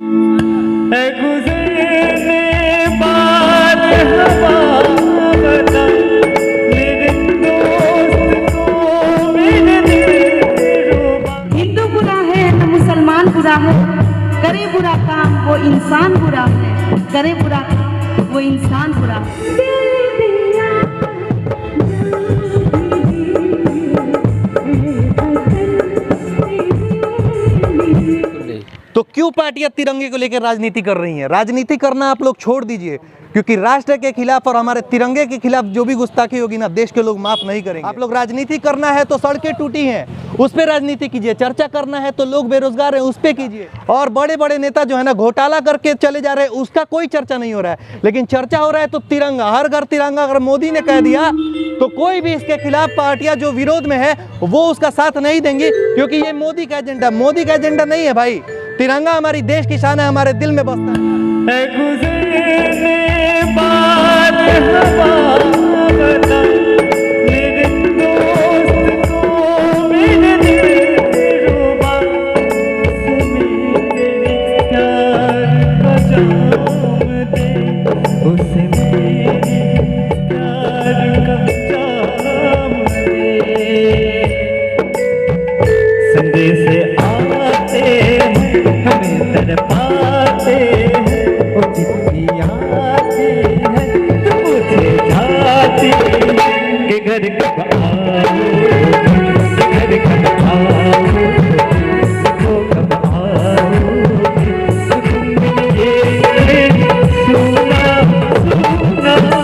है गुज़रने बाद हवा बता मेरे दोस्त को मेरे दिलरुबा। हिंदू बुरा है न मुसलमान बुरा है, करे बुरा काम वो इंसान बुरा है, करे बुरा काम वो इंसान बुरा है। तो क्यों पार्टियां तिरंगे को लेकर राजनीति कर रही हैं? राजनीति करना आप लोग छोड़ दीजिए, क्योंकि राष्ट्र के खिलाफ और हमारे तिरंगे के खिलाफ जो भी गुस्ताखी होगी ना, देश के लोग माफ नहीं करेंगे। आप लोग राजनीति करना है तो सड़कें टूटी हैं उस पर राजनीति कीजिए, चर्चा करना है तो लोग बेरोजगार हैं उस पर कीजिए, और बड़े बड़े नेता जो है ना घोटाला करके चले जा रहे हैं उसका कोई चर्चा नहीं हो रहा है। लेकिन चर्चा हो रहा है तो तिरंगा, हर घर तिरंगा। अगर मोदी ने कह दिया तो कोई भी इसके खिलाफ पार्टियां जो विरोध में है वो उसका साथ नहीं देंगी, क्योंकि ये मोदी का एजेंडा नहीं है भाई। तिरंगा हमारी देश की शान है, हमारे दिल में बसता है गुज़रने बाद हवा बता मेरे दोस्त को मेरे दिलरुबा। उसे मेरे प्यार का जाम दे, संदेश आते हैं हमें तड़पाते हैं, वो चिट्ठियाँ आती हैं तो मुझे जाती हैं कि घर कब आओगे, घर कब आओगे, वो कब आओगे, तुम ये सुना सुना है।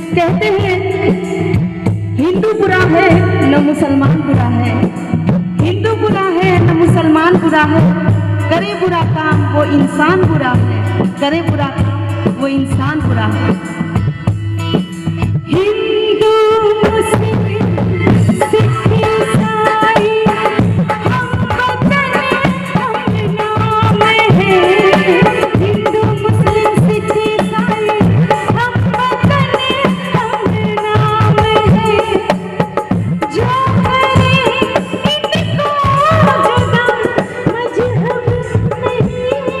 कहते हैं हिंदू बुरा है न मुसलमान बुरा है, हिंदू बुरा है न मुसलमान बुरा है, करे बुरा काम वो इंसान बुरा है, करे बुरा काम वो इंसान बुरा है। हिंदू मुस्लिम सिख ईसाई हम वतन हम नाम है, हिंदू मुस्लिम सिख ईसाई हम वतन हम नाम है, जो करे इनको जुदा मजहब नहीं जान है।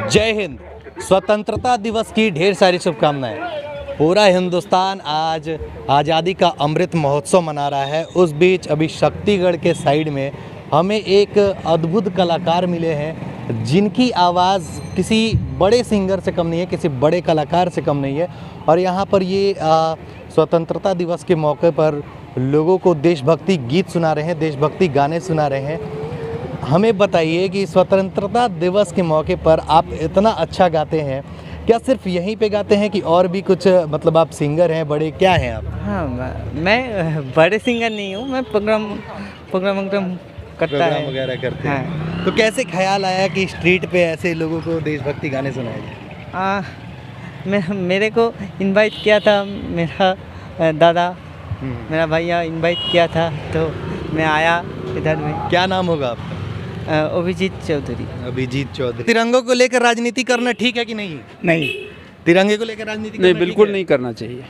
जय हिंद। स्वतंत्रता दिवस की ढेर सारी शुभकामनाएं। पूरा हिंदुस्तान आज आज़ादी का अमृत महोत्सव मना रहा है। उस बीच अभी शक्तिगढ़ के साइड में हमें एक अद्भुत कलाकार मिले हैं जिनकी आवाज़ किसी बड़े सिंगर से कम नहीं है, किसी बड़े कलाकार से कम नहीं है। और यहाँ पर ये स्वतंत्रता दिवस के मौके पर लोगों को देशभक्ति गीत सुना रहे हैं, देशभक्ति गाने सुना रहे हैं। हमें बताइए कि स्वतंत्रता दिवस के मौके पर आप इतना अच्छा गाते हैं, क्या सिर्फ यहीं पे गाते हैं कि और भी कुछ, मतलब आप सिंगर हैं बड़े, क्या हैं आप? हाँ, मैं बड़े सिंगर नहीं हूँ, मैं प्रोग्राम करता है वगैरह करते हैं। हाँ। तो कैसे ख्याल आया कि स्ट्रीट पे ऐसे लोगों को देशभक्ति गाने सुनाए जाए? मेरे को इनवाइट किया था मेरा दादा, मेरा भैया इनवाइट किया था तो मैं आया इधर में। क्या नाम होगा आपका? अभिजीत चौधरी। अभिजीत चौधरी। तिरंगों को लेकर राजनीति करना ठीक है कि नहीं? नहीं तिरंगे को लेकर राजनीति नहीं, करना ठीक बिल्कुल है? नहीं करना चाहिए,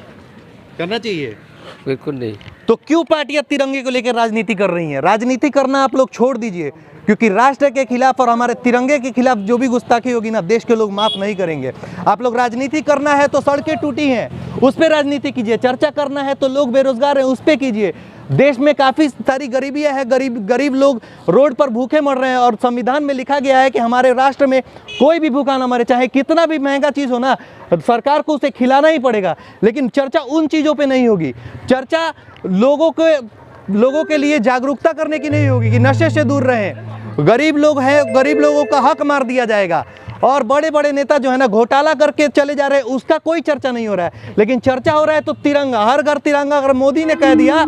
करना चाहिए। बिल्कुल नहीं। तो क्यों पार्टियां तिरंगे को लेकर राजनीति कर रही हैं? राजनीति करना आप लोग छोड़ दीजिए, क्योंकि राष्ट्र के खिलाफ और हमारे तिरंगे के खिलाफ जो भी गुस्ताखी होगी ना, देश के लोग माफ नहीं करेंगे। आप लोग राजनीति करना है तो सड़कें टूटी हैं, उस पर राजनीति कीजिए। चर्चा करना है तो लोग बेरोजगार हैं, उस पर कीजिए। देश में काफ़ी सारी गरीबियां हैं, गरीब लोग रोड पर भूखे मर रहे हैं, और संविधान में लिखा गया है कि हमारे राष्ट्र में कोई भी भूखा ना मरे, चाहे कितना भी महंगा चीज़ हो ना, सरकार को उसे खिलाना ही पड़ेगा। लेकिन चर्चा उन चीज़ों पे नहीं होगी। चर्चा लोगों के लिए जागरूकता करने की नहीं होगी कि नशे से दूर रहें। गरीब लोग हैं, गरीब लोगों का हक मार दिया जाएगा, और बड़े बड़े नेता जो है ना घोटाला करके चले जा रहे हैं, उसका कोई चर्चा नहीं हो रहा है। लेकिन चर्चा हो रहा है तो तिरंगा, हर घर तिरंगा। अगर मोदी ने कह दिया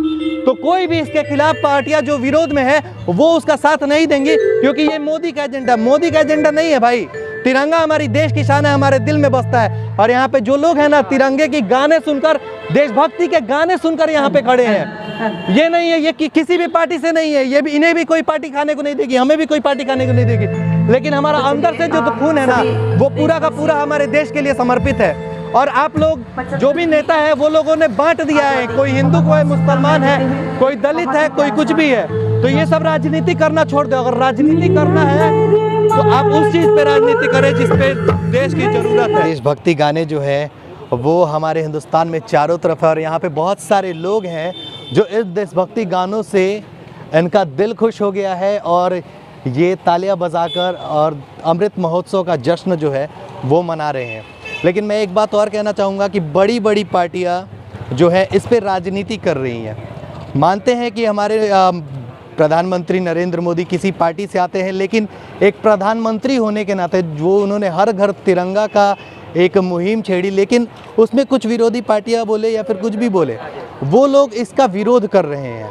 तो कोई भी इसके खिलाफ पार्टियां जो विरोध में है वो उसका साथ नहीं देंगी, क्योंकि ये मोदी का एजेंडा नहीं है भाई। तिरंगा हमारी देश की शान है, हमारे दिल में बसता है। और यहाँ पे जो लोग हैं ना, तिरंगे के गाने सुनकर, देशभक्ति के गाने सुनकर यहाँ पे खड़े हैं। ये नहीं है, ये किसी भी पार्टी से नहीं है, ये भी, इन्हें भी कोई पार्टी खाने को नहीं देगी, हमें भी कोई पार्टी खाने को नहीं देगी। लेकिन हमारा अंदर से जो खून है ना, वो पूरा का पूरा हमारे देश के लिए समर्पित है। और आप लोग जो भी नेता है वो लोगों ने बांट दिया है, कोई हिंदू, कोई मुसलमान है, कोई दलित है, कोई कुछ भी है। तो ये सब राजनीति करना छोड़ दो। अगर राजनीति करना है तो आप उस चीज पे राजनीति करें जिस पे देश की जरूरत है। देशभक्ति गाने जो है वो हमारे हिंदुस्तान में चारों तरफ है, और यहाँ पे बहुत सारे लोग हैं जो इस देशभक्ति गानों से इनका दिल खुश हो गया है, और ये तालियां बजाकर और अमृत महोत्सव का जश्न जो है वो मना रहे हैं। लेकिन मैं एक बात और कहना चाहूँगा कि बड़ी बड़ी पार्टियाँ जो है इस पर राजनीति कर रही हैं। मानते हैं कि हमारे प्रधानमंत्री नरेंद्र मोदी किसी पार्टी से आते हैं, लेकिन एक प्रधानमंत्री होने के नाते जो उन्होंने हर घर तिरंगा का एक मुहिम छेड़ी, लेकिन उसमें कुछ विरोधी पार्टियां बोले या फिर कुछ भी बोले, वो लोग इसका विरोध कर रहे हैं।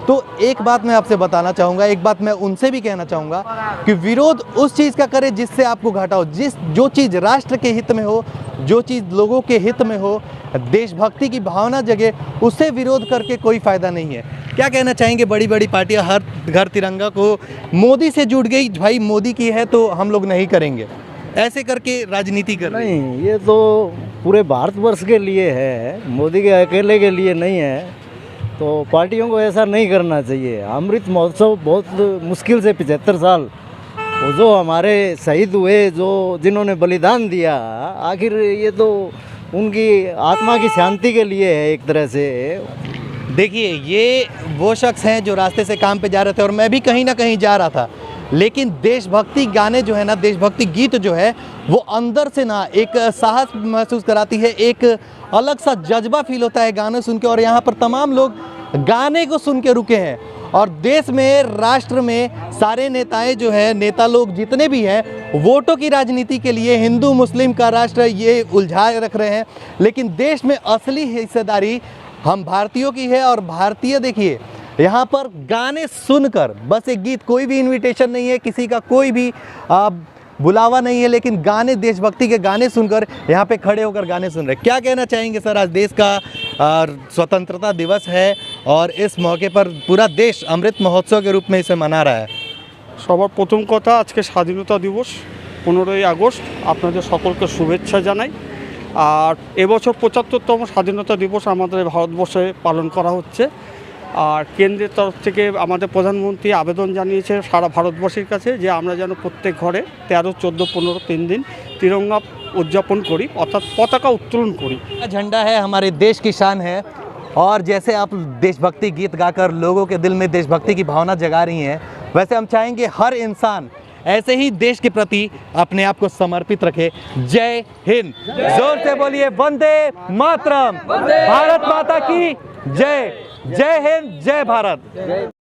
तो एक बात मैं आपसे बताना चाहूँगा, एक बात मैं उनसे भी कहना चाहूँगा कि विरोध उस चीज़ का करें जिससे आपको घाटा हो। जो चीज़ राष्ट्र के हित में हो, जो चीज़ लोगों के हित में हो, देशभक्ति की भावना जगे, उससे विरोध करके कोई फ़ायदा नहीं है। क्या कहना चाहेंगे? बड़ी बड़ी पार्टियां हर घर तिरंगा को, मोदी से जुड़ गई, भाई मोदी की है तो हम लोग नहीं करेंगे, ऐसे करके राजनीति कर रही है। नहीं, ये तो पूरे भारतवर्ष के लिए है, मोदी के अकेले के लिए नहीं है। तो पार्टियों को ऐसा नहीं करना चाहिए। अमृत महोत्सव बहुत मुश्किल से 75 साल, वो जो हमारे शहीद हुए, जो जिन्होंने बलिदान दिया, आखिर ये तो उनकी आत्मा की शांति के लिए है एक तरह से। देखिए, ये वो शख्स हैं जो रास्ते से काम पे जा रहे थे, और मैं भी कहीं ना कहीं जा रहा था, लेकिन देशभक्ति गाने जो है ना, देशभक्ति गीत जो है वो अंदर से ना एक साहस महसूस कराती है, एक अलग सा जज्बा फील होता है गाने सुन के। और यहाँ पर तमाम लोग गाने को सुन के रुके हैं, और देश में, राष्ट्र में सारे नेताएं जो है, नेता लोग जितने भी हैं, वोटों की राजनीति के लिए हिंदू मुस्लिम का राष्ट्र ये उलझाए रख रहे हैं। लेकिन देश में असली हिस्सेदारी हम भारतीयों की है। और भारतीय, देखिए, यहाँ पर गाने सुनकर, बस एक गीत, कोई भी इनविटेशन नहीं है, किसी का कोई भी बुलावा नहीं है, लेकिन गाने, देशभक्ति के गाने सुनकर यहाँ पे खड़े होकर गाने सुन रहे हैं। क्या कहना चाहेंगे सर? आज देश का स्वतंत्रता दिवस है, और इस मौके पर पूरा देश अमृत महोत्सव के रूप में इसे मना रहा है। সবার প্রথম কথা, আজকে স্বাধীনতা দিবস 15ই আগস্ট, আপনাদের সকলকে শুভেচ্ছা জানাই। আর এবছর 75তম স্বাধীনতা দিবস আমাদের ভারতবর্ষে পালন করা হচ্ছে। আর কেন্দ্রের তরফ থেকে আমাদের প্রধানমন্ত্রী আবেদন জানিয়েছে সারা ভারতবর্ষের কাছে যে আমরা যেন প্রত্যেক ঘরে 13, 14, 15 3 दिन तिरंगा उद्यापन करी, अर्थात पताका उत्तोलन करी। झंडा है, हमारे देश की शान है, और जैसे आप देशभक्ति गीत गाकर लोगों के दिल में देशभक्ति की भावना जगा रही हैं, वैसे हम चाहेंगे हर इंसान ऐसे ही देश के प्रति अपने आप को समर्पित रखे। जय हिंद। जोर से बोलिए वंदे मातरम। भारत माता की जय। जय हिंद, जय भारत।